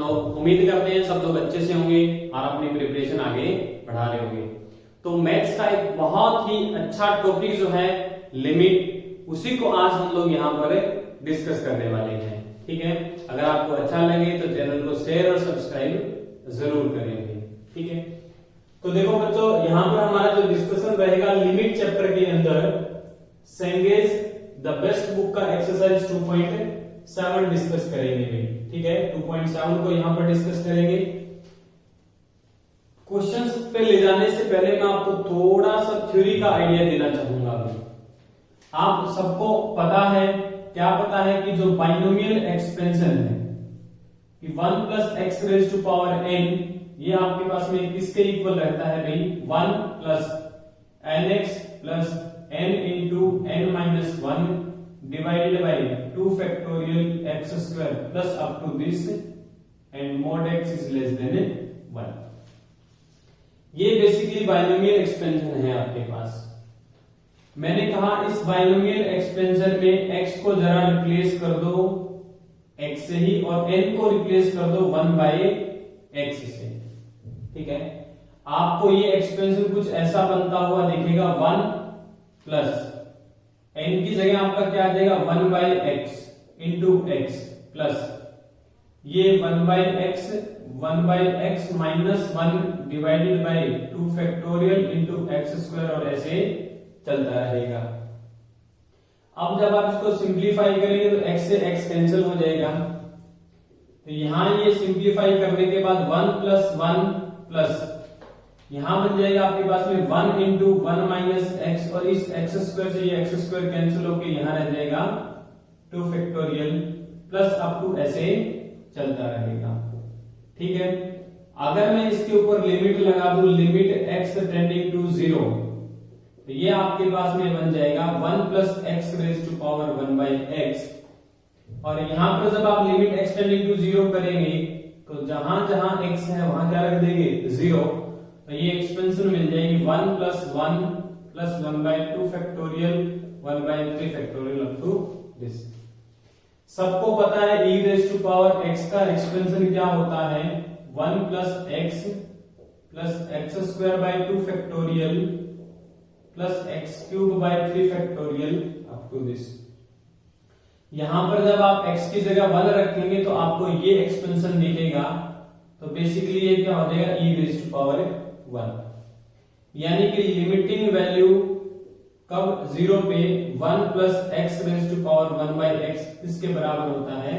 उम्मीद करते हैं सब लोग अच्छे से होंगे और अपनी प्रिपरेशन आगे बढ़ा रहे होंगे। तो मैथ्स का एक बहुत ही अच्छा टॉपिक जो है लिमिट, उसी को आज हम लोग यहाँ पर डिस्कस करने वाले हैं। ठीक है, अगर आपको अच्छा लगे तो चैनल को शेयर और सब्सक्राइब जरूर करेंगे। ठीक है, तो देखो बच्चों, यहाँ पर हमारा जो डिस्कशन रहेगा लिमिट चैप्टर के अंदर सेंगेज द बेस्ट बुक का एक्सरसाइज 2.7 डिस्कस करेंगे। ठीक है, 2.7 को यहाँ पर डिस्कस करेंगे। क्वेश्चंस पे ले जाने से पहले मैं आपको थोड़ा सा थ्योरी का आइडिया देना चाहूंगा। आप सबको पता है, क्या पता है कि जो बाइनोमियल एक्सपेंशन है कि 1 plus x raise to power n, ये आपके पास में किसके इक्वल रहता है भाई? 1 plus n x plus n into n minus 1 divided by 2 factorial x square plus up to this and mod x is less than 1। ये बेसिकली बाइनोमियल एक्सपेंशन है आपके पास। मैंने कहा इस बाइनोमियल एक्सपेंशन में x को जरा रिप्लेस कर दो x से ही और n को रिप्लेस कर दो 1 बाय x से। ठीक है, आपको ये एक्सपेंशन कुछ ऐसा बनता हुआ दिखेगा, 1 प्लस n की जगह आपका क्या आ जाएगा? 1 by x into x plus ये 1 by x minus 1 divided by 2 factorial into x square और ऐसे चलता रहेगा। अब जब आप इसको सिंप्लीफाई करेंगे तो x से x कैंसिल हो जाएगा। तो यहां ये सिंप्लीफाई करने के बाद 1 प्लस 1 प्लस यहां बन जाएगा आपके पास में 1 इंटू 1 माइनस एक्स और इस एक्स स्क्वायर से ये एक्स स्क्वायर कैंसिल होकर यहां रह जाएगा 2 फैक्टोरियल प्लस अप टू ऐसे चलता रहेगा। ठीक है, अगर मैं इसके ऊपर लिमिट लगा दूं, लिमिट x टेंडिंग टू 0, तो ये आपके पास में बन जाएगा 1 plus x raise to power 1 by x. और यहां पर जब आप लिमिट x टेंडिंग टू 0 करेंगे तो जहां जहां x है वहां क्या रख देंगे? 0। तो ये एक्सपेंशन मिल जाएगी 1 plus 1 plus 1 by 2 factorial 1 by 3 factorial up to this. सबको पता है e raise to power x का एक्सपेंशन क्या होता है? 1 plus x square by 2 factorial plus x cube by 3 factorial up to this. यहां पर जब आप x की जगह 1 रखेंगे तो आपको ये एक्सपेंशन दिखेगा। तो बेसिकली ये क्या हो जाएगा? e raise to power 1। यानी कि लिमिटिंग वैल्यू कब 0 पे 1 plus x raise to power 1 by x किसके बराबर होता है?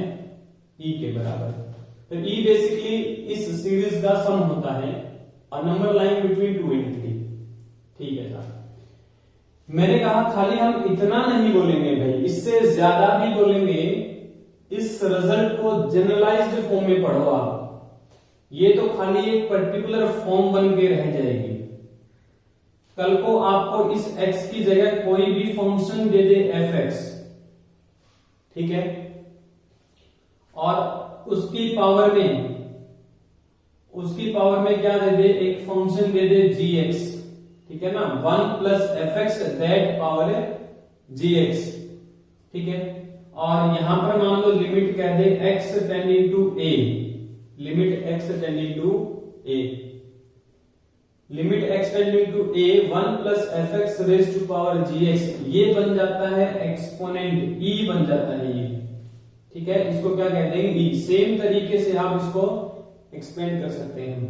e के बराबर। तो e बेसिकली इस सीरीज का सम होता है, a number line between 2 and 3। ठीक है साहब, मैंने कहा खाली हम इतना नहीं बोलेंगे भाई, इससे ज्यादा भी बोलेंगे। इस रिजल्ट को जनरलाइज्ड फॉर्म में पढ़ो आप। ये तो खाली एक पर्टिकुलर फॉर्म बन के रह जाएगी। कल को आपको इस x की जगह कोई भी फंक्शन दे दे fx, ठीक है, और उसकी पावर में क्या दे दे? एक फंक्शन दे दे gx। ठीक है ना, 1 plus fx that power gx। ठीक है, और यहां पर मान लो लिमिट कह दे x tending to a, limit x tending to a, limit x tending to a 1 plus fx raise to power gx, ये बन जाता है एक्सपोनेंट e बन जाता है ये। ठीक है, इसको क्या कहते हैं? e। सेम तरीके से आप इसको एक्सपेंड कर सकते हैं।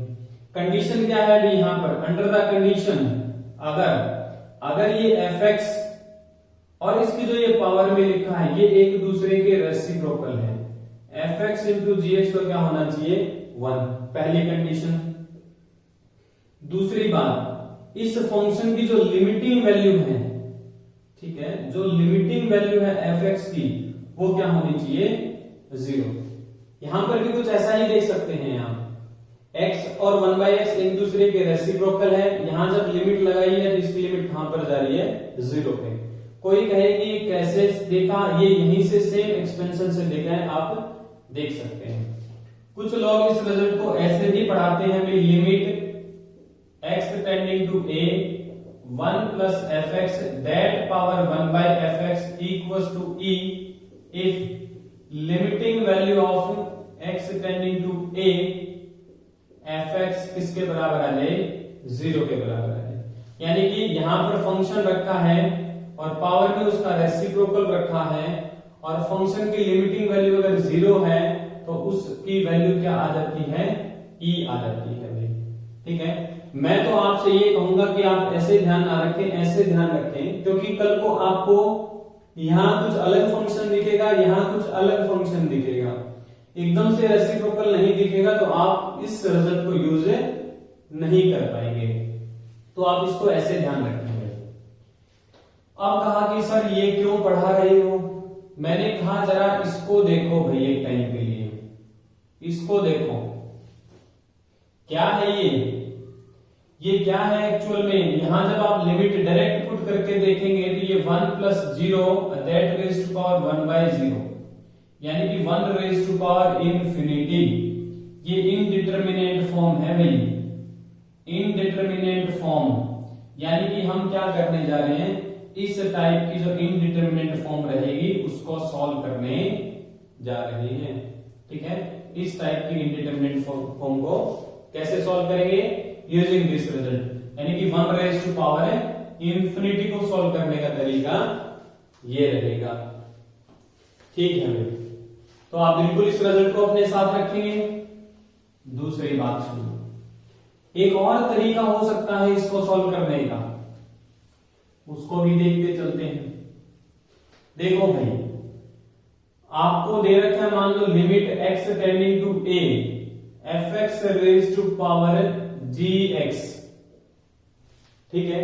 कंडीशन क्या है अभी यहां पर? अंडर द कंडीशन, अगर ये fx और इसकी जो ये पावर में लिखा है ये एक दूसरे के रेसिप्रोकल है, fx इंटू gx को क्या होना चाहिए? 1, पहली कंडीशन। दूसरी बात, इस फंक्शन की जो लिमिटिंग वैल्यू है, ठीक है, जो लिमिटिंग वैल्यू है fx की, वो क्या होनी चाहिए? 0। यहां पर भी कुछ ऐसा ही देख सकते हैं आप, x और 1 बाई एक्स एक दूसरे के रेसिप्रोकल है। यहां जब लिमिट लगाई है तो इसकी लिमिट कहां पर जा रही है? 0 पे। कोई कहेगी कैसे देखा? ये यहीं से सेम एक्सपेंशन से देखा है, आप देख सकते हैं। कुछ लोग इस रिजल्ट को ऐसे भी पढ़ाते हैं, limit x tending to a 1 plus fx that power 1 by fx equals to e if limiting value of x tending to a fx किसके बराबर आ जाए, 0 के बराबर आ जाए। यानी कि यहां पर फंक्शन रखा है और पावर में उसका रेसिप्रोकल रखा है और फंक्शन की लिमिटिंग वैल्यू अगर 0 है तो उसकी वैल्यू क्या आ जाती है, e आ जाती है भाई। ठीक है, मैं तो आपसे ये कहूंगा कि आप ऐसे ध्यान ना रखें, ऐसे ध्यान रखें, क्योंकि कल को आपको यहां कुछ अलग फंक्शन दिखेगा, यहां कुछ अलग फंक्शन दिखेगा, एकदम से रेसिप्रोकल नहीं दिखेगा तो आप इस रिजल्ट को यूज नहीं कर पाएंगे। तो आप इसको ऐसे ध्यान रखेंगे। अब कहा कि सर ये क्यों पढ़ा रहे हो, मैंने कहा जरा इसको देखो भाई एक टाइम के लिए, इसको देखो क्या है ये क्या है एक्चुअल में। यहां जब आप लिमिट डायरेक्ट पुट करके देखेंगे तो ये 1 plus 0 that raise to power 1/0, यानी कि 1 रेज टू पावर इंफिनिटी। ये इनडिटरमिनेट फॉर्म है भाई, इनडिटरमिनेट फॉर्म, यानी कि हम क्या करने जा रहे हैं, इस टाइप की जो इनडिटरमिनेट फॉर्म रहेगी उसको सॉल्व करने जा रहे हैं। ठीक है, इस टाइप की इनडिटरमिनेट फॉर्म को कैसे सॉल्व करेंगे, यूजिंग दिस रिजल्ट, यानी कि 1 रेज टू पावर इंफिनिटी को सॉल्व करने का तरीका ये रहेगा। ठीक है भाई, तो आप बिल्कुल इस रिजल्ट को अपने साथ रखेंगे। दूसरी बात सुनो, एक और तरीका हो सकता है इसको सॉल्व करने का, उसको भी देखते चलते हैं। देखो भाई, आपको दे रखा है मान लो limit x tending to a fx raise to power gx। ठीक है,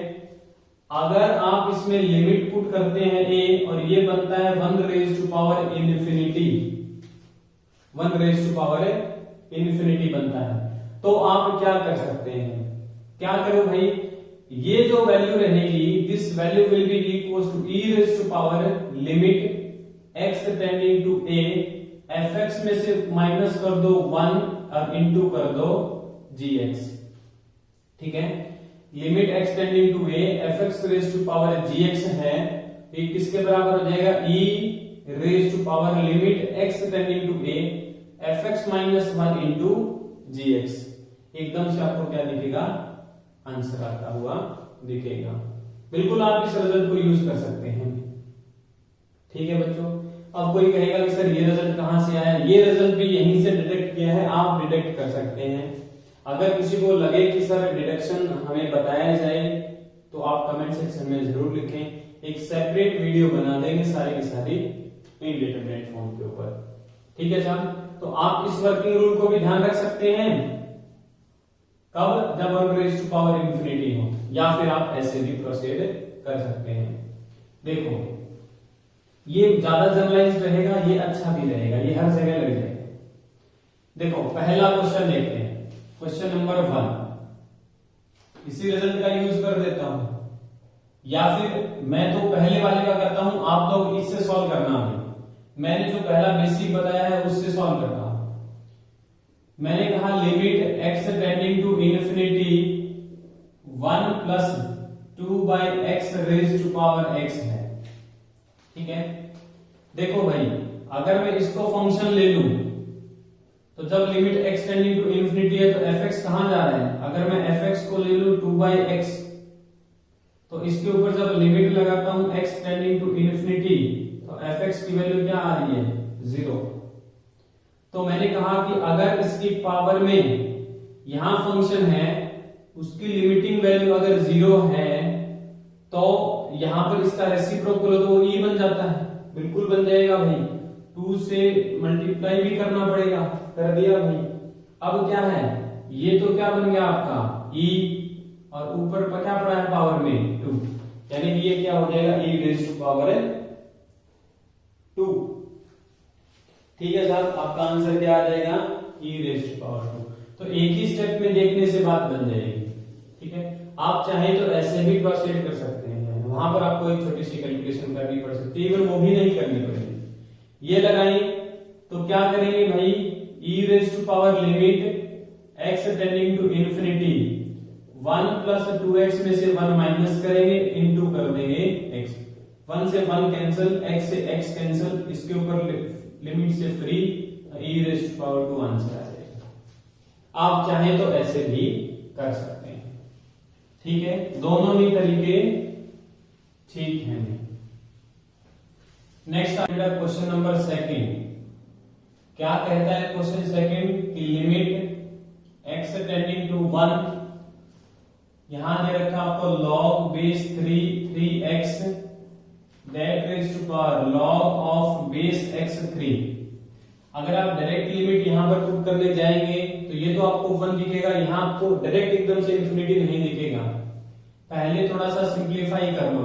अगर आप इसमें लिमिट पुट करते हैं a और ये बनता है 1 raise to power infinity, 1 raise to power infinity बनता है, तो आप क्या कर सकते हैं, क्या करो भाई, ये जो वैल्यू रहेगी this value will be equal to e raise to power limit x tending to a fx में से माइनस कर दो 1 और इंटू कर दो gx। ठीक है, limit x tending to a fx raise to power gx है, ये किसके बराबर हो जाएगा, e raise to power limit x tending to a fx minus 1 into gx। एकदम से आपको क्या दिखेगा, आंसर आता हुआ दिखेगा। बिल्कुल आप इस रिजल्ट को यूज कर सकते हैं। ठीक है बच्चों, अब कोई कहेगा कि सर ये रिजल्ट कहां से आया, ये रिजल्ट भी यहीं से डिटेक्ट किया है, आप डिटेक्ट कर सकते हैं। अगर किसी को लगे कि सर डिडक्शन हमें बताया जाए तो आप कमेंट सेक्शन में जरूर लिखें, एक सेपरेट वीडियो बना देंगे सारी की सारी इनडिटरमिनेट फॉर्म के ऊपर। ठीक है साहब, तो आप इस वर्किंग रूल को भी ध्यान रख सकते हैं, कब, जब 1 रेज टू पावर इंफिनिटी हो, या फिर आप ऐसे भी प्रोसीड कर सकते हैं। देखो ये ज्यादा जनरलाइज्ड रहेगा, ये अच्छा भी रहेगा, ये हर जगह लग जाएगा। देखो पहला क्वेश्चन देखते हैं, क्वेश्चन नंबर 1, इसी रिजल्ट का यूज कर देता हूं, या फिर मैं तो पहले वाले का करता हूं, आप लोग इससे सॉल्व करना है। मैंने जो पहला बेसिक बताया है उससे सॉल्व करना है। मैंने कहा limit x tending to infinity 1 plus 2/x raise to power x है। ठीक है, देखो भाई अगर मैं इसको फंक्शन ले लूं तो जब limit x tending to infinity है तो fx कहां जा रहा है, अगर मैं fx को ले लूं 2/x तो इसके ऊपर जब लिमिट लगाता हूं x टेंडिंग टू इंफिनिटी तो fx की वैल्यू क्या आ रही है, 0। तो मैंने कहा कि अगर इसकी पावर में यहां फंक्शन है उसकी लिमिटिंग वैल्यू अगर 0 है तो यहां पर इसका रेसिप्रोकल तो e बन जाता है, बिल्कुल बन जाएगा भाई, 2 से मल्टीप्लाई भी करना पड़ेगा, कर दिया भाई। अब क्या है, ये तो क्या बन गया आपका e और ऊपर क्या पड़ा है पावर में 2, यानी कि ये क्या हो जाएगा e रेज टू पावर 2। ठीक है साहब, आपका आंसर क्या आ जाएगा, e रेज टू पावर 2। तो एक ही स्टेप में देखने से बात बन जाएगी। ठीक है, आप चाहे तो ऐसे भी प्रोसीड कर सकते हैं, वहां पर आपको एक छोटी सी कैलकुलेशन करनी पड़ सकती है, इवन वो भी नहीं करनी पड़ेगी। ये लगाई तो क्या करेंगे भाई, e raise to power limit x tending to infinity 1 plus 2x में से 1 माइनस करेंगे, इनटू कर देंगे x, 1 से 1 कैंसिल, x से x कैंसिल, इसके ऊपर लिमिट से फ्री तो e raise to power 2 answer आ जाएगा। आप चाहें तो ऐसे भी कर सकते हैं, ठीक है, दोनों ही तरीके ठीक हैं। नेक्स्ट आपका क्वेश्चन नंबर सेकंड, क्या कहता है क्वेश्चन सेकंड कि लिमिट x टेंडिंग टू 1, यहां दे रखा आपको log base 3x that raise to power log of base x 3। अगर आप डायरेक्ट लिमिट यहां पर पुट करने जाएंगे तो ये तो आपको 1 दिखेगा, यहां आपको डायरेक्ट एकदम से इंफिनिटी नहीं दिखेगा। पहले थोड़ा सा सिंप्लीफाई कर लो।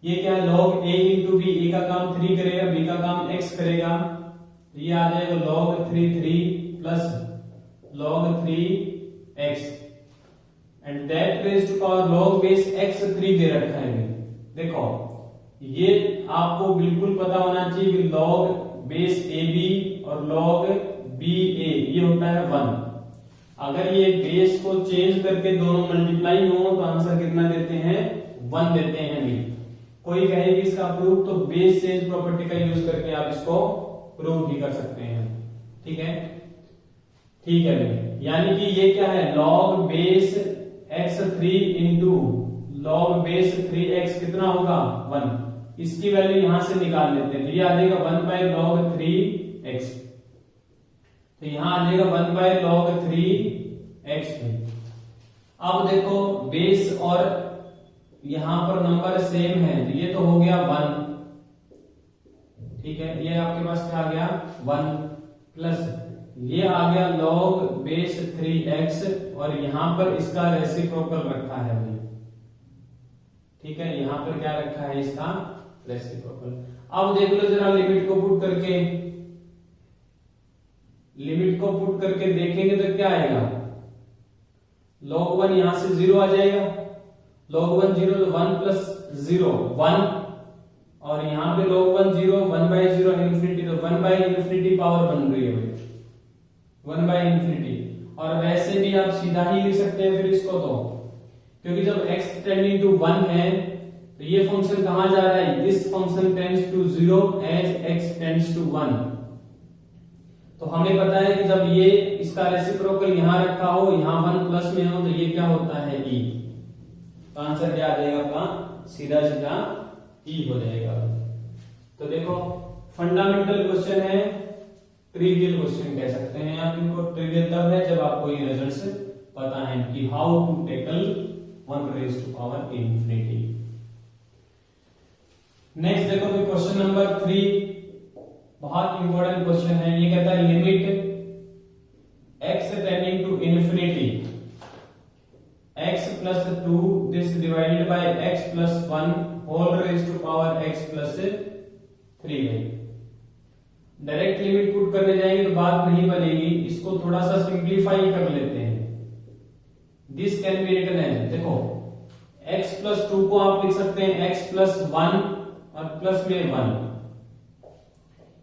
ये क्या log a इंटू बी, ए का काम 3 करेगा, बी का काम x करेगा, तो ये आ जाएगा log 3 plus log 3x and that raise to power log base x 3 दे रखा है। देखो ये आपको बिल्कुल पता होना चाहिए कि log बेस ab और log ba ये होता है 1। अगर ये बेस को चेंज करके दोनों मल्टीप्लाई हो तो आंसर कितना देते हैं, 1 देते हैं भी। कोई कहेगी इसका प्रूफ, तो बेस चेंज प्रॉपर्टी का यूज करके आप इसको प्रूव भी कर सकते हैं, ठीक है, ठीक है भाई। यानी कि ये क्या है, log base x3 into log base 3x कितना होगा 1, इसकी वैल्यू यहां से निकाल लेते हैं, तो ये आ जाएगा 1 बाय log 3x, तो यहां आ जाएगा 1 बाय log 3x। अब देखो बेस और यहां पर नंबर सेम है, तो ये तो हो गया 1, ठीक है, ये आपके पास क्या आ गया 1 प्लस ये आ गया log बेस 3x और यहां पर इसका रेसिप्रोकल रखा है भाई, ठीक है, यहां पर क्या रखा है इसका रेसिप्रोकल। अब देख लो जरा लिमिट को पुट करके, लिमिट को पुट करके देखेंगे तो क्या आएगा, log 1 यहां से 0 आ जाएगा, log 1 0 तो 1 प्लस 0 1 और यहां पे log 1 0 1 बाय 0 इंफिनिटी, तो 1 बाय इंफिनिटी पावर बन रही है भाई 1 बाय इंफिनिटी। और वैसे भी आप सीधा ही लिख सकते हैं फिर इसको, तो क्योंकि जब x टेंडिंग टू 1 है तो ये फंक्शन कहां जा रहा है, this function tends to 0 as x tends to 1। तो हमें पता है कि जब ये इसका रेसिप्रोकल यहां रखा हो, यहां 1 प्लस में हो, तो ये क्या होता है e, तो आंसर क्या आ जाएगा आपका, सीधा सीधा e हो जाएगा। तो देखो फंडामेंटल क्वेश्चन है, ट्रिवियल क्वेश्चन कह सकते हैं आप इनको। ट्रिवियल तब है जब आपको ये रिजल्ट्स पता है कि how to tackle 1 raise to power infinity. Next देखो क्वेश्चन नंबर 3, बहुत इंपॉर्टेंट क्वेश्चन है। ये कहता है limit x tending to infinity x plus 2 this divided by x plus 1 whole raise to power x plus 3। Direct limit put करने जाएंगे तो बात नहीं बनेगी, इसको थोड़ा सा सिंप्लीफाई कर लेते हैं। This can be written as, देखो x प्लस 2 को आप लिख सकते हैं x प्लस 1 और प्लस में 1,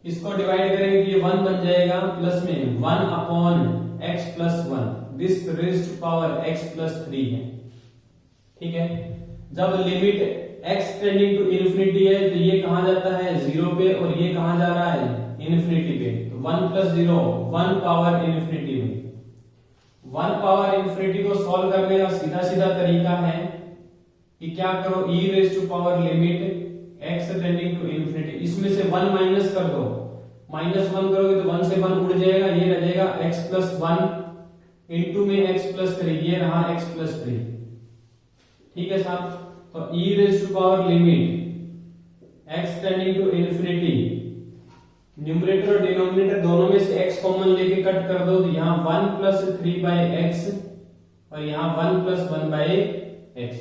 इसको डिवाइड करेंगे तो ये 1 बन जाएगा, प्लस में 1 upon x plus 1 this raise to power x plus 3 है, ठीक है। जब limit x tending to infinity है तो ये कहां जाता है 0 पे और ये कहां जा रहा है इंफिनिटी पे, तो 1 प्लस 0 1 पावर इंफिनिटी में। 1 पावर इंफिनिटी को सॉल्व करने का सीधा सीधा तरीका है कि क्या करो, e raise to power limit x tending to infinity, इसमें से 1 माइनस कर दो, -1 करोगे तो 1 से 1 उड़ जाएगा, ये रह जाएगा x प्लस 1 इंटू में x प्लस 3, ये रहा x प्लस 3, ठीक है साहब। तो e raise to power limit x tending to infinity, numerator और डिनोमिनेटर दोनों में से x कॉमन लेके कट कर दो, तो यहाँ 1 प्लस 3 बाई x और यहाँ 1 प्लस 1 बाई x।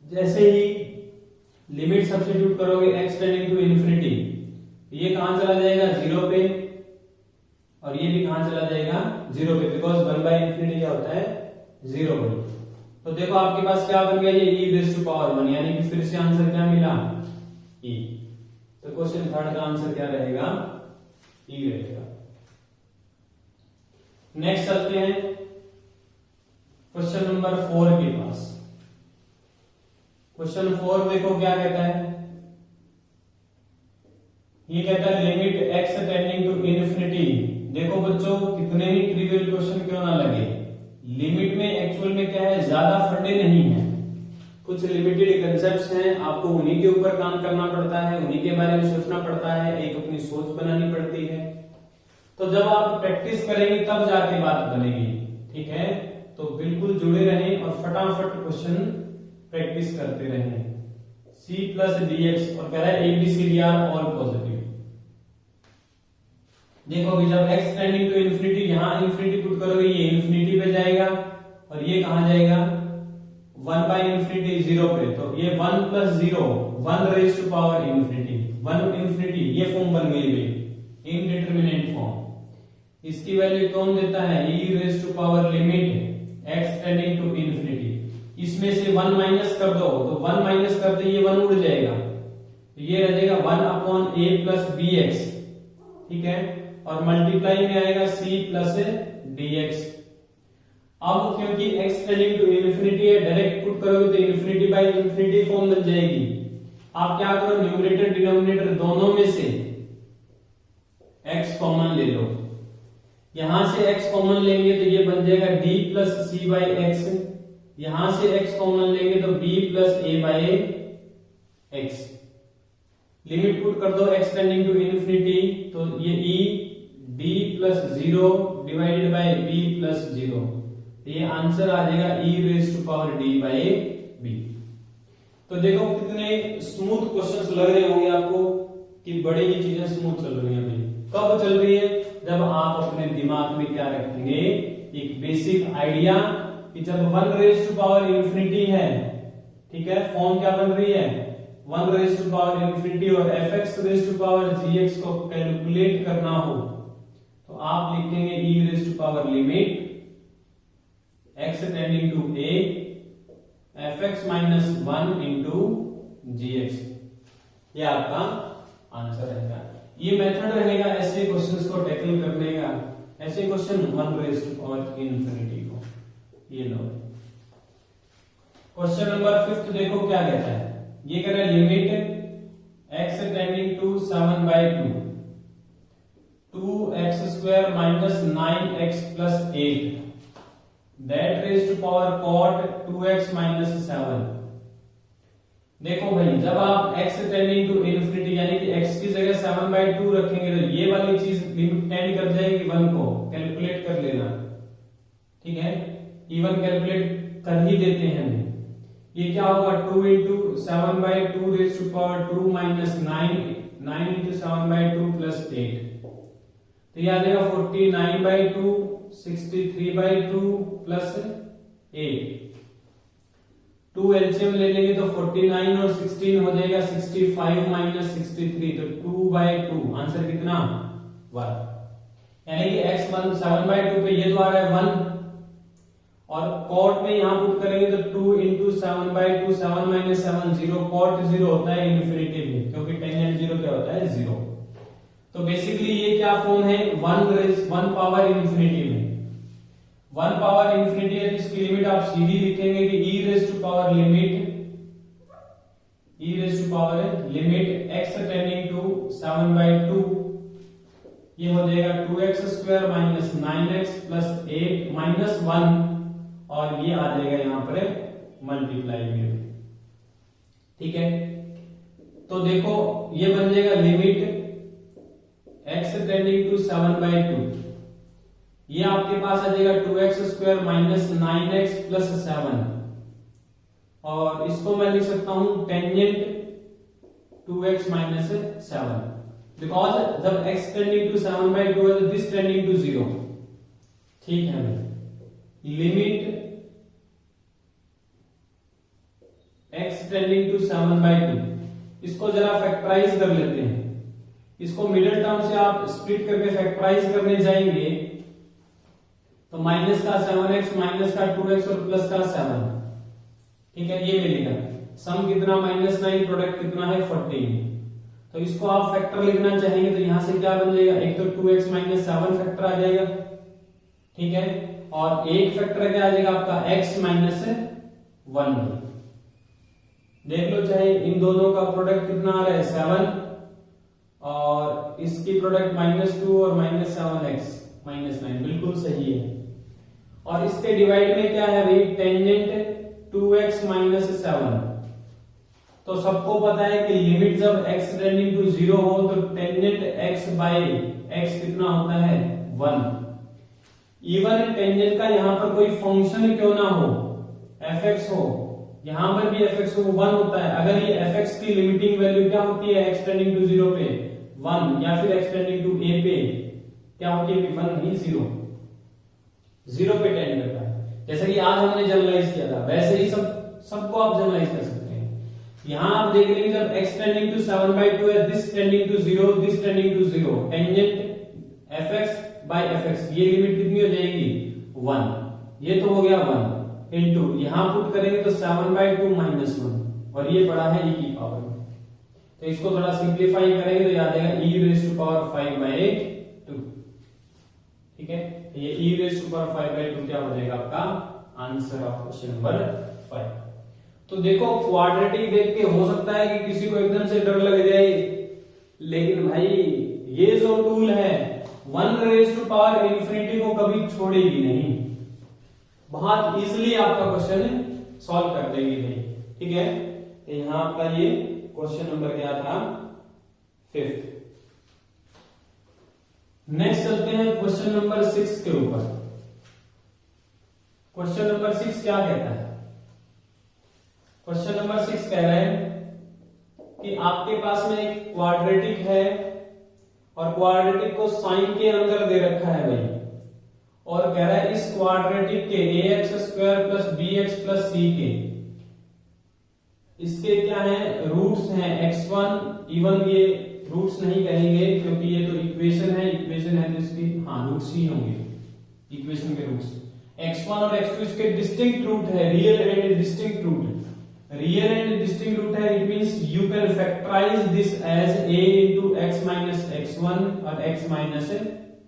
जैसे ही लिमिट सब्स्टिट्यूट करोगे x टेंडिंग टू इंफिनिटी, ये कहां चला जाएगा 0 पे और ये भी कहां चला जाएगा 0 पे, बिकॉज 1 बाई इंफिनिटी क्या होता है 0 पे। तो देखो आपके पास क्या बन गया, ये e रेज़ टू पावर 1, यानी कि फिर से आंसर क्या मिला e। तो क्वेश्चन थर्ड का आंसर क्या रहेगा, e रहेगा। नेक्स्ट चलते हैं क्वेश्चन नंबर 4 के पास। क्वेश्चन 4 देखो क्या कहता है, ये कहता है limit x tending to infinity. देखो बच्चों, कितने ही ट्रिवियल क्वेश्चन क्यों ना लगे, लिमिट में एक्चुअल में क्या है, ज्यादा फंडे नहीं है, कुछ लिमिटेड कंसेप्ट्स हैं, आपको उन्हीं के ऊपर काम करना पड़ता है, उन्हीं के बारे में सोचना पड़ता है, एक अपनी सोच बनानी पड़ती है। तो जब आप प्रैक्टिस करेंगे तब जाके बात बनेगी, ठीक है। तो बिल्कुल जुड़े रहें और फटाफट क्वेश्चन प्रैक्टिस करते रहें। c प्लस dx और कह रहा है ABCD आर ऑल पॉजिटिव। देखो अभी जब x टेंडिंग टू इन्फिनिटी, यहां इन्फिनिटी पुट करोगे ये इन्फिनिटी पे जाएगा और ये कहां जाएगा, 1 बाई इन्फिनिटी 0 पे, तो ये 1 plus 0 1 raise to power infinity, 1 infinity, ये फॉर्म बन गई भाई, इनडिटरमिनेट फॉर्म। इसकी वैल्यू कौन देता है, e raise to power limit x tending to infinity. इसमें से 1 माइनस कर दो, तो 1 माइनस कर दे, ये 1 उड़ जाएगा, तो ये रह जाएगा 1 अपॉन a प्लस bx, ठीक है, और मल्टीप्लाई में आएगा c प्लस dx। अब क्योंकि x टेंडिंग टू इन्फिनिटी है, डायरेक्ट पुट करोगे तो इन्फिनिटी बाई इन्फिनिटी फॉर्म बन जाएगी। आप क्या करो, न्यूमरेटर डिनोमिनेटर दोनों में से x कॉमन ले लो, यहां से x कॉमन लेंगे तो ये बन जाएगा d plus c by x, यहां से x कॉमन लेंगे तो b plus a by x। Limit put कर दो x टेंडिंग टू इन्फिनिटी, तो ये e d plus 0 divided by b plus 0, ये आंसर आ जाएगा e raise to power d by b। तो देखो कितने स्मूथ क्वेश्चंस लग रहे होंगे आपको कि बड़ी ही चीजें स्मूथ चल रही हैं भाई। कब चल रही है, जब आप अपने दिमाग में क्या रखेंगे, एक बेसिक आइडिया कि जब 1 रेज टू पावर इन्फिनिटी है, ठीक है, फॉर्म क्या बन रही है, 1 रेज टू पावर इन्फिनिटी, और fx raise to power gx को कैलकुलेट करना हो तो आप लिखेंगे e raise to power limit x tending to a fx minus 1 into gx, ये आपका आंसर रहेगा। ये मेथड रहेगा ऐसे क्वेश्चंस को टैकल करने का, ऐसे question 1 raise to power infinity को। ये लो क्वेश्चन नंबर 5 देखो क्या कहता है, ये कह रहा है limit x tending to 7 by 2x square minus 9x plus 8 that raise to power cot 2x minus 7। देखो भाई, जब आप x टेंडिंग टू इन्फिनिटी यानी कि x की जगह 7 बाई 2 रखेंगे तो ये वाली चीज लिमिट टेंड कर जाएगी 1 को, कैलकुलेट कर लेना, ठीक है, इवन कैलकुलेट कर ही देते हैं हम। ये क्या होगा, 2 into 7 by 2 raise to power 2 minus 9 into 7 by 2 plus 8, तो ये आ जाएगा 49 बाई 2, 63 बाई 2 प्लस 8। 2 एलसीएम ले लेंगे तो 49 और 16 हो जाएगा 65 माइनस 63, तो 2 बाई 2, आंसर कितना 1, यानी कि x 7 बाई 2 पे ये तो आ रहा है 1, और कॉट में यहां पुट करेंगे तो 2 इंटू 7 बाई 2, 7 माइनस 7 0, कॉट 0 होता है इन्फिनिटी में, क्योंकि टेंजेंट 0 क्या होता है 0। तो बेसिकली ये क्या फॉर्म है, 1 पावर इन्फिनिटी में, 1 पावर इन्फिनिटी है, तो इसकी लिमिट आप सीधी लिखेंगे कि e raise to power limit x tending to 7 by 2, ये हो जाएगा 2x square minus 9x plus 8 minus 1, और ये आ जाएगा यहां पर मल्टीप्लाई में, ठीक है। तो देखो ये बन जाएगा limit x tending to 7 by 2, ये आपके पास आ जाएगा 2x square minus 9x plus 7, और इसको मैं लिख सकता हूं टेंजेंट 2x माइनस 7, बिकॉज जब x टेंडिंग टू 7 बाई 2 है तो दिस टेंडिंग टू 0, ठीक है। Limit x tending to 7 by 2, इसको जरा फैक्टराइज कर लेते हैं, इसको मिडिल टर्म से आप स्प्लिट करके फैक्टराइज करने जाएंगे तो माइनस का 7x, माइनस का 2x और प्लस का 7, ठीक है, ये मिलेगा। सम कितना -9, प्रोडक्ट कितना है 14, तो इसको आप फैक्टर लिखना चाहेंगे तो यहां से क्या बन जाएगा, एक तो 2x माइनस 7 फैक्टर आ जाएगा, ठीक है, और एक फैक्टर क्या आ जाएगा आपका x माइनस 1। देख लो चाहे इन दोनों का प्रोडक्ट कितना आ रहा है 7, और इसकी प्रोडक्ट -2 और -7x -9 बिल्कुल सही है। और इसके डिवाइड में क्या है भाई, टेंजेंट 2x - 7। तो सबको पता है कि लिमिट जब x टेंडिंग टू 0 हो तो टेंजेंट x बाय x कितना होता है, 1। इवन टेंजेंट का यहां पर कोई फंक्शन क्यों ना हो, fx हो, यहां पर भी fx को 1 होता है। अगर ये fx की लिमिटिंग वैल्यू क्या होती है, x टेंडिंग टू 0 पे 1, या फिर x टेंडिंग टू a पे क्या होती है, 1 नहीं 0 पे टेंड करता है। जैसे कि आज हमने जनरलाइज किया था, वैसे ही सबको आप जनरलाइज कर सकते हैं। यहां आप देख लेंगे जब x टेंडिंग टू 7/2 है, this tending to 0, this tending to 0, tangent fx by fx, ये लिमिट कितनी हो जाएगी, 1। ये तो हो गया 1 इनटू यहां पुट करेंगे तो 7/2 -1, और ये बड़ा है e की पावर में। तो इसको थोड़ा सिंप्लीफाई करेंगे तो याद आएगा e⁵ 2। ठीक है, ये e⁵ 2 क्या हो जाएगा आपका आंसर ऑफ क्वेश्चन नंबर 5। तो देखो क्वाड्रेटिक देख के हो सकता है कि किसी को एकदम से डर लग जाए, लेकिन भाई ये जो टूल है 1⁻∞ को कभी छोड़ेगी नहीं, बहुत इजीली आपका क्वेश्चन सॉल्व कर देगी भाई। ठीक है, तो यहां आपका ये क्वेश्चन नंबर क्या था, 5th। नेक्स्ट चलते हैं क्वेश्चन नंबर 6 के ऊपर। क्वेश्चन नंबर 6 क्या कहता है, क्वेश्चन नंबर 6 कह रहा है कि आपके पास में एक क्वाड्रेटिक है और क्वाड्रेटिक को साइन के अंदर दे रखा है भाई, और कह रहा है इस क्वाड्रेटिक के ax² + bx + c के इसके क्या है, रूट्स हैं x1। इवन ये रूट्स नहीं कहेंगे क्योंकि ये तो इक्वेशन है तो इसकी रूट्स ही होंगे, इक्वेशन के रूट्स। x1 और x2 इसके डिस्टिंक्ट रूट है, रियल एंड डिस्टिंक्ट रूट है। It means you can factorise this as a into x - x1 और x -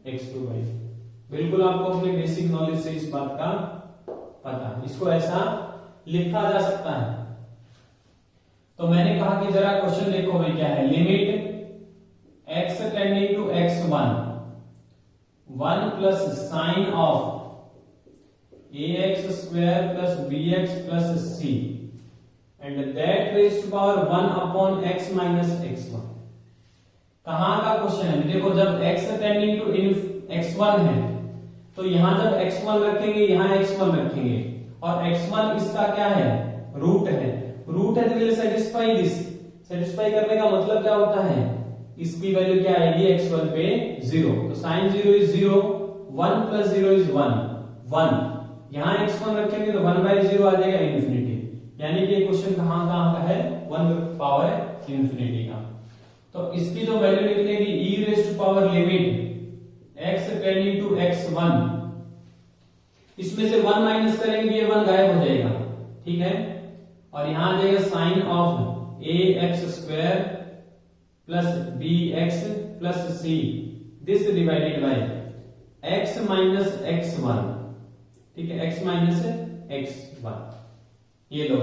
x2 भाई। बिल्कुल आपको अपने बेसिक नॉलेज से इस बात का पता है, इसको ऐसा लिखा जा सकता है। तो मैंने कहा कि जरा क्वेश्चन देखो भाई क्या है, limit x tending to x1 1 plus sine of ax² + bx + c and that raised to power 1 upon x - x1। कहां का क्वेश्चन है, देखो जब x टेंडिंग टू x1 है तो यहां जब x1 रखेंगे यहां x1 रखेंगे, और x1 इसका क्या है, रूट है तो विल सेटिस्फाई दिस। सेटिस्फाई करने का मतलब क्या होता है, इसकी वैल्यू क्या आएगी, x1 पे 0, तो sin 0 is 0, 1 + 0 is 1। यहां x1 रखेंगे तो 1/0 आ जाएगा इन्फिनिटी, यानी कि ये क्वेश्चन कहां का है, 1/∞ का। तो इसकी जो वैल्यू निकलेगी e⁻ limit x tending to x1, इसमें से 1 माइनस करेंगे ये 1 गायब हो जाएगा। ठीक है, और यहां आ जाएगा sine of ax² + bx + c, this divided by x - x1। ठीक है, x - x1 ये लो।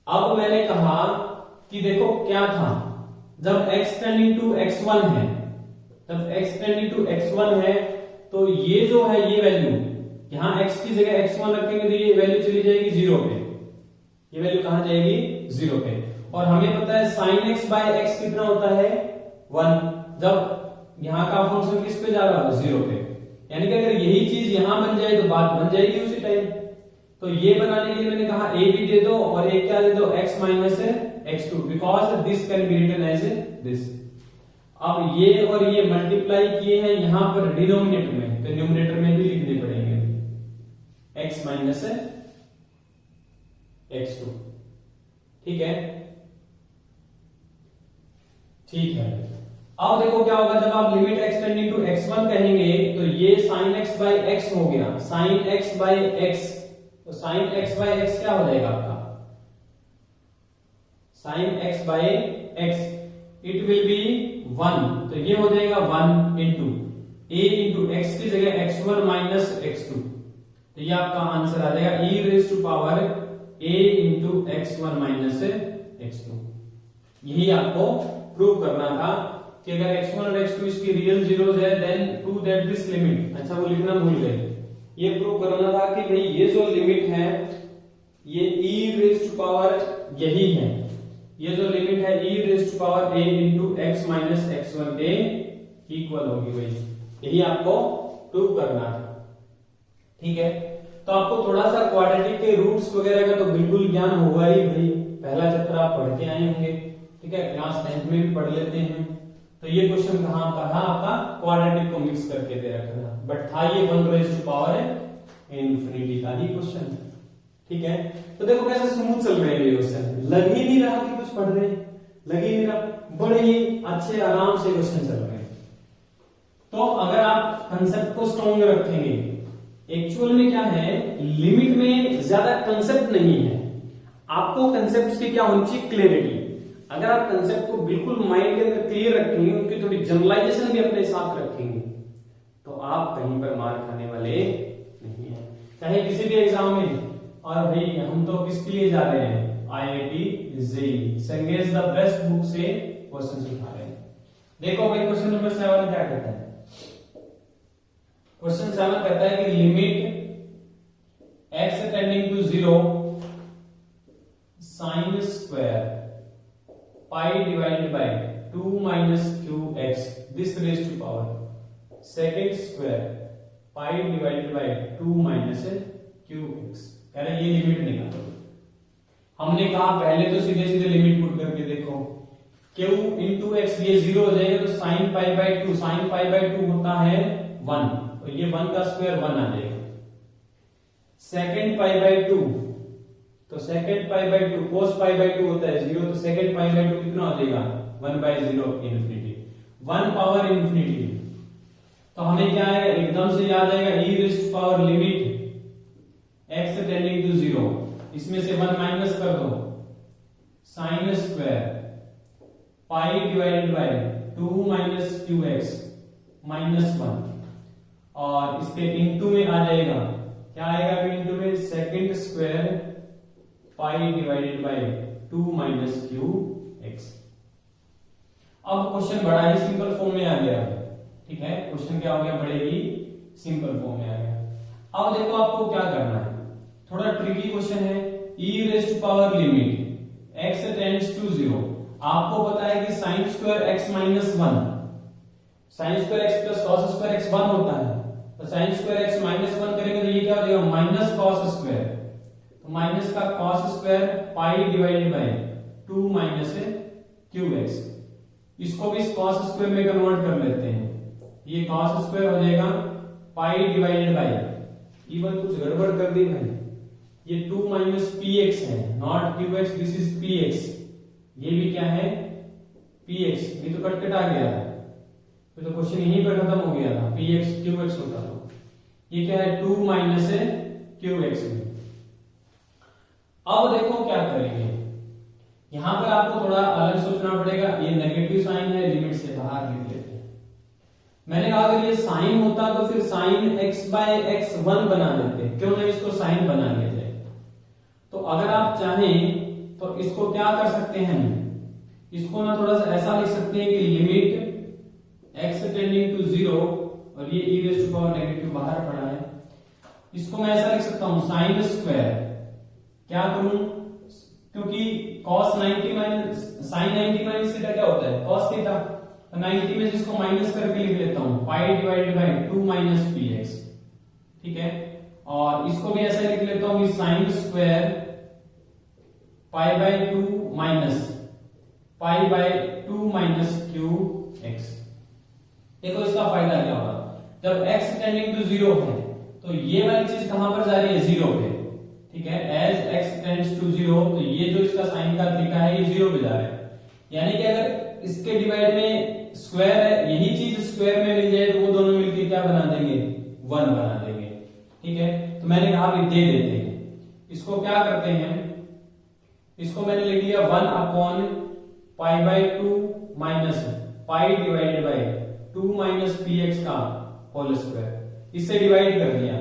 अब मैंने कहा कि देखो क्या था, जब x टेंडिंग टू x1 है, तो ये जो है ये वैल्यू यहां x की जगह x1 रखेंगे तो ये वैल्यू चली जाएगी 0 पे, ये वैल्यू कहां जाएगी, 0 पे। और हमें पता है sin x/x कितना होता है, 1, जब यहां का फंक्शन किस पे जा रहा है, 0 पे। यानी कि अगर यही चीज यहां बन जाए तो बात बन जाएगी उसी टाइम। तो ये बनाने के लिए मैंने कहा a भी दे दो और एक क्या दे दो, x - x2, because this can be written as this. अब ये और ये मल्टीप्लाई किए हैं यहां पर डिनोमिनेटर में, तो न्यूमरेटर में भी लिखने पड़ेंगे x - x2। ठीक है, अब देखो क्या होगा, जब आप limit x tending to x1 कहेंगे तो ये sin x/x हो गया, sin x/x। तो sin x/x क्या हो जाएगा आपका, sin x/x it will be 1, तो ये हो जाएगा 1 into a into x की जगह x1 - x2, तो ये आपका आंसर आ जाएगा e⁻ a into x1 - x2। यही आपको प्रूव करना था कि अगर x1 और x2 इसकी रियल जीरोस है then to that this limit, अच्छा वो लिखना भूल गए, ये प्रूव करना था कि भाई ये जो लिमिट है ये e रेज़ टू पावर यही है, ये जो लिमिट है e raise to power a into x minus x1 के इक्वल होगी भाई, यही आपको प्रूव करना था। ठीक है, तो आपको थोड़ा सा क्वाड्रेटिक के रूट्स वगैरह का तो बिल्कुल ज्ञान होगा ही भाई, पहला चैप्टर आप पढ़ के आए होंगे। ठीक है, क्लास 10th में भी पढ़ लेते हैं। तो ये क्वेश्चन कहां आपका क्वाड्रेटिक को मिक्स करके दे रखा था, बट था ये 1 रेज़ टू पावर इंफिनिटी का ही क्वेश्चन। ठीक है, तो देखो कैसे स्मूथ चल रहे हैं ये क्वेश्चन, लग ही नहीं रहा कि कुछ पढ़ रहे हैं, लग ही नहीं रहा, बड़े ही अच्छे आराम से क्वेश्चन चल रहे हैं। तो अगर आप कंसेप्ट को स्ट्रॉन्ग रखेंगे, एक्चुअल में क्या है, लिमिट में ज्यादा कंसेप्ट नहीं है, आपको कंसेप्ट की क्या होनी चाहिए, क्लियरिटी। अगर आप कंसेप्ट को बिल्कुल माइंड के अंदर क्लियर रखेंगे, उनकी थोड़ी जनरलाइजेशन भी अपने साथ रखेंगे, तो आप कहीं पर मार खाने वाले नहीं है, चाहे किसी भी एग्जाम में। और भाई हम तो किसके लिए जा रहे हैं, IIT JEE संगेस द बेस्ट बुक से क्वेश्चन सिखा रहे हैं। देखो भाई क्वेश्चन नंबर 7 क्या कहता है, क्वेश्चन 7 कहता है कि limit x tending to 0 sin square pi divided by 2 minus qx this raise to power second square pi divided by 2 minus qx, कह रहा है ये लिमिट निकालो। हमने कहा पहले तो सीधे सीधे लिमिट पुट करके देखो, q into x ये 0 हो जाएगा, तो sin pi by 2, sin pi by 2 होता है 1, तो ये 1 का स्क्वायर 1 आ जाएगा। सेकंड पाई बाय 2, तो second pi by 2 cos pi by 2 होता है 0, तो सेकंड पाई बाय 2 कितना हो जाएगा, 1/0 इंफिनिटी, 1 पावर इंफिनिटी। तो हमें क्या है, एकदम से याद आएगा e raise to power limit x tending to 0, इसमें से 1 माइनस कर दो, sin square pi divided by 2 minus qx minus 1, और इसके इनटू में आ जाएगा, क्या आएगा इनटू में, second square pi divided by 2 minus qx। अब क्वेश्चन बड़ा ही सिंपल फॉर्म में आ गया। ठीक है, क्वेश्चन क्या हो गया, बड़े ही सिंपल फॉर्म में आ गया। अब देखो आपको क्या करना है, थोड़ा ट्रिकी क्वेश्चन है, e raise to power limit x tends to 0, आपको पता है कि sin square x minus 1, sin square x plus cos square x 1 होता है, तो sin स्क्वायर x माइनस 1 करेंगे तो ये क्या हो जाएगा, माइनस cos स्क्वायर, तो माइनस का cos square pi divided by 2 minus qx, इसको भी cos स्क्वायर में कन्वर्ट कर लेते हैं, ये cos स्क्वायर हो जाएगा पाई डिवाइडेड बाय, इवन कुछ गड़बड़ कर दी भाई, ये 2 माइनस px है, not qx, this is px, ये भी क्या है px, ये तो कट आ गया है, तो क्वेश्चन यहीं पर खत्म हो गया था, px qx होता था, ये क्या है 2 माइनस qx में। अब देखो क्या करेंगे, यहां पर आपको थोड़ा अलग सोचना पड़ेगा, ये नेगेटिव साइन है, लिमिट से बाहर लिख लेते हैं। मैंने कहा अगर ये साइन होता तो फिर साइन x बाय x 1 बना देते, क्यों ना इसको साइन बना लिया जाए। तो अगर आप चाहें तो इसको क्या कर सकते हैं, इसको ना थोड़ा सा ऐसा लिख सकते हैं कि लिमिट x टेंडिंग टू 0, और ये e raise to power negative बाहर पड़ा है, इसको मैं ऐसा लिख सकता हूं साइन स्क्वायर, क्या करूं, क्योंकि cos 90 minus sin 90 minus theta क्या होता है, cos थीटा, 90 में जिसको माइनस करके लिख लेता हूं पाई डिवाइडेड बाय 2 माइनस px। ठीक है, और इसको भी ऐसा लिख लेता हूं कि sin square pi by 2 minus pi by 2 minus qx। देखो इसका फायदा क्या होगा, जब x टेंडिंग टू 0 है तो ये वाली चीज कहां पर जा रही है, 0 पे। ठीक है, एज x टेंड्स टू 0, तो ये जो इसका साइन का तरीका है ये 0 पे जा रहा है, यानी कि अगर इसके डिवाइड में स्क्वायर है, यही चीज स्क्वायर में मिल जाए तो वो दोनों मिलकर क्या बना देंगे, 1 बना देंगे। ठीक है, तो मैंने कहा भी दे देते हैं, इसको क्या करते हैं, इसको मैंने लिख लिया 1 upon pi by 2 minus pi divided by 2 minus px का होल स्क्वायर, इससे डिवाइड कर दिया,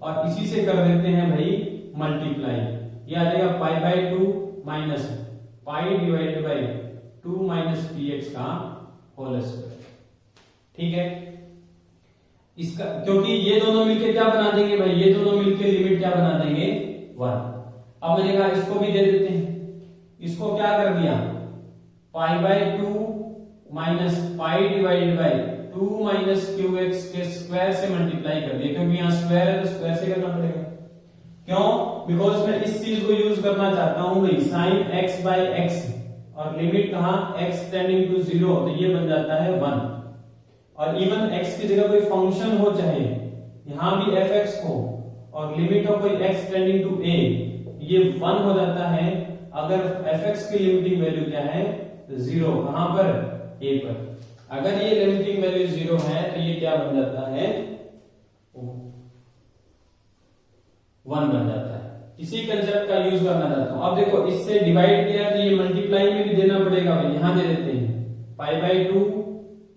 और इसी से कर देते हैं भाई मल्टीप्लाई, ये आ जाएगा pi by 2 minus pi divided by 2 minus P x का होल स्क्वायर। ठीक है, इसका क्योंकि ये दोनों मिलके क्या बना देंगे भाई, ये दोनों मिलके लिमिट क्या बना देंगे 1। अब मैंने कहा इसको भी दे देते हैं, इसको क्या कर दिया pi by 2 minus pi divided by 2 minus Q x के स्क्वायर से मल्टीप्लाई कर दिया, क्योंकि यहाँ स्क्वायर है तो स्क्वायर से करना पड़ेगा। क्यों? बिकॉज मैं इस चीज को यूज करना चाहता हूं भाई साइन एक्स बाय एक्स, और लिमिट कहां x टेंडिंग टू 0, तो ये बन जाता है 1। और इवन x की जगह कोई फंक्शन हो, चाहे यहां भी fx हो और लिमिट हो कोई x टेंडिंग टू a, ये 1 हो जाता है अगर fx की लिमिटिंग वैल्यू क्या है 0। कहां पर? a पर। अगर ये लिमिटिंग वैल्यू 0 है तो ये क्या बन जाता है 1 बन जाता है। इसी कंसेप्ट का यूज करना चाहता हूं। अब देखो इससे डिवाइड किया है तो ये मल्टीप्लाई में भी देना पड़ेगा भाई, यहां दे देते हैं pi by 2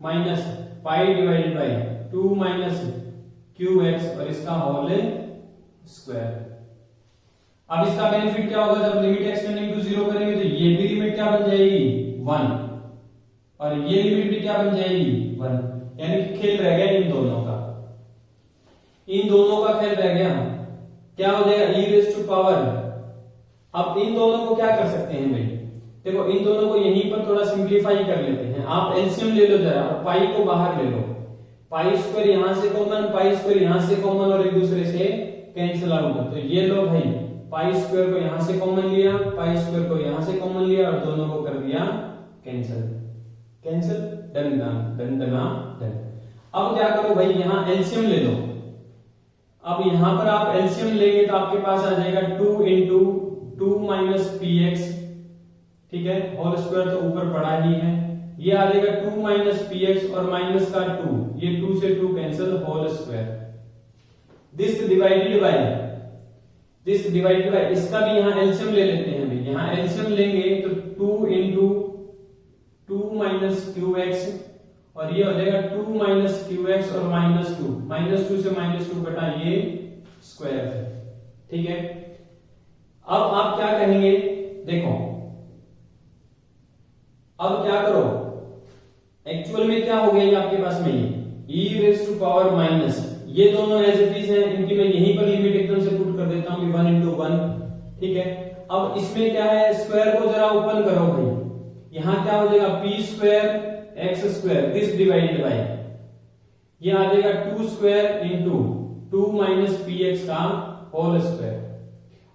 minus pi divided by 2 minus Q x और इसका होल स्क्वायर। अब इसका बेनिफिट क्या होगा, जब लिमिट एक्स टेंडिंग टू 0 करेंगे तो ये भी लिमिट क्या बन जाएगी 1 और ये लिमिट भी क्या बन जाएगी 1, यानी कि खेल रह गया इन दोनों का, इन दोनों का खेल रह गया। क्या हो जाएगा e रेज़ टू पावर। अब इन दोनों को क्या कर सकते हैं भाई, देखो इन दोनों को यहीं पर थोड़ा सिंप्लीफाई कर लेते हैं। आप एलसीएम ले लो जरा और पाई को बाहर ले लो, पाई स्क्वायर यहां से कॉमन, पाई स्क्वायर यहां से कॉमन और एक दूसरे से कैंसिल आउट। तो ये लो भाई पाई स्क्वायर को यहां से कॉमन लिया, पाई स्क्वायर को यहां से कॉमन लिया और दोनों को कर दिया cancel, cancel done done done. अब क्या करो भाई यहां एलसीएम ले लो। अब यहां पर आप एलसीएम लेंगे तो आपके पास आ जाएगा 2 इंटू 2 माइनस पी एक्स, ठीक है, होल स्क्वायर तो ऊपर पड़ा ही है, ये आ जाएगा 2 माइनस पी एक्स और माइनस का 2, ये 2 से 2 cancel, whole square. This divided by इसका भी यहां एलसीएम ले लेते हैं भाई, यहां एलसीएम लेंगे तो 2 इंटू 2 माइनस क्यू एक्स और ये हो जाएगा 2 माइनस क्यू एक्स और माइनस 2 से माइनस 2 बटा ये स्क्वायर है। ठीक है, अब आप क्या कहेंगे, देखो अब क्या करो, एक्चुअल में क्या हो गया ये आपके पास में ये e raise to power minus, ये दोनों एज इट इज है, इनकी मैं यहीं पर लिमिट एकदम से पुट कर देता हूं 1 इंटू 1। ठीक है, अब इसमें क्या है, स्क्वायर को जरा ओपन करो भाई, यहां क्या हो जाएगा P square x square, this divided bye ये आ जाएगा 2 square into 2 minus P x का होल स्क्वायर,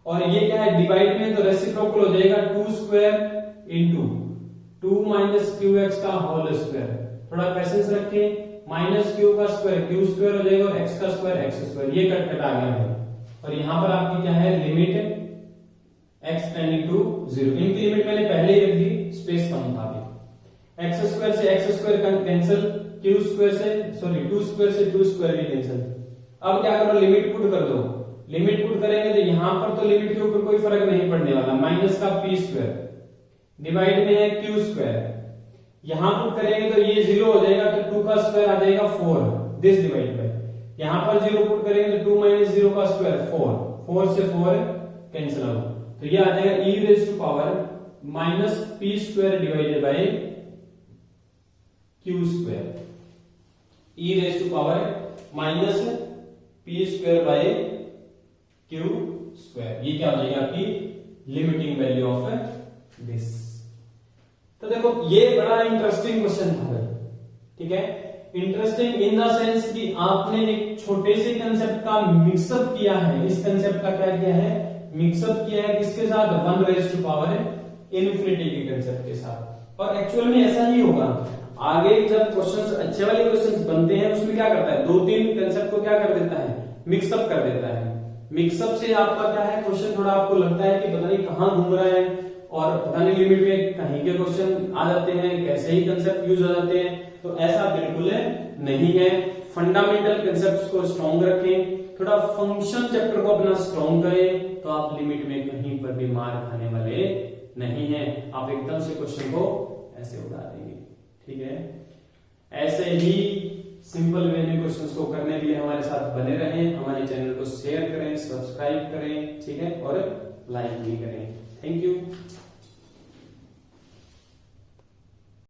और ये क्या है डिवाइड में तो रेसिप्रोकल हो जाएगा 2 square into 2 minus Q x का होल स्क्वायर। थोड़ा पैसेंस रखें, माइनस क्यू का स्क्वायर क्यू स्क्वायर हो जाएगा और एक्स का स्क्वायर एक्स स्क्वायर, ये कट कट आ गया है। और यहां पर आपकी क्या है लिमिट एक्स टेंडिंग टू 0, इनकी लिमिट मैंने पहले ही रख दी, स्पेस कम था अभी। एक्स स्क्वायर से x square cancel, Q square से सॉरी 2 स्क्वायर से 2 स्क्वायर भी कैंसिल। अब क्या करो लिमिट पुट कर दो, लिमिट पुट करेंगे तो यहां पर तो लिमिट के ऊपर कोई फर्क नहीं पड़ने वाला, माइनस का पी स्क्वायर डिवाइड में है क्यू स्क्वायर, यहां पुट करेंगे तो ये 0 हो जाएगा तो 2 का स्क्वायर आ जाएगा 4, दिस डिवाइड बाय यहां पर 0 पुट करेंगे तो 2 माइनस 0 का स्क्वायर 4 से 4 कैंसिल आउट, तो ये आ जाएगा e raise to power minus P square divided by Q square, e raise to power minus P square by Q square, ये क्या हो जाएगा आपकी लिमिटिंग वैल्यू ऑफ दिस। तो देखो ये बड़ा इंटरेस्टिंग क्वेश्चन था भाई, ठीक है, इंटरेस्टिंग इन द सेंस कि आपने एक छोटे से कंसेप्ट का मिक्सअप किया है, इस कंसेप्ट का क्या किया है मिक्सअप किया है, किसके साथ 1 रेज़ टू पावर इनफिनिटी के कंसेप्ट के साथ। और एक्चुअल में ऐसा ही होगा, आगे जब क्वेश्चंस अच्छे वाले क्वेश्चंस बनते हैं उसमें क्या करता है 2-3 कंसेप्ट को क्या कर देता है मिक्सअप कर देता है। मिक्सअप से आपका क्या है क्वेश्चन थोड़ा आपको लगता है कि पता नहीं कहां घूम रहा है और पता नहीं लिमिट में कहीं के क्वेश्चन आ जाते हैं, कैसे ही कंसेप्ट यूज हो जाते हैं, तो ऐसा बिल्कुल नहीं है। फंडामेंटल कंसेप्ट्स को स्ट्रॉन्ग रखें, थोड़ा फंक्शन चैप्टर को अपना स्ट्रॉन्ग करें, तो आप लिमिट में कहीं पर भी मार खाने वाले नहीं है, आप एकदम से क्वेश्चन को ऐसे उड़ा देंगे। ठीक है, ऐसे ही सिंपल वे में क्वेश्चंस को करने के लिए हमारे साथ बने रहें, हमारे चैनल को शेयर करें, सब्सक्राइब करें, ठीक है, और लाइक भी करें। Thank you.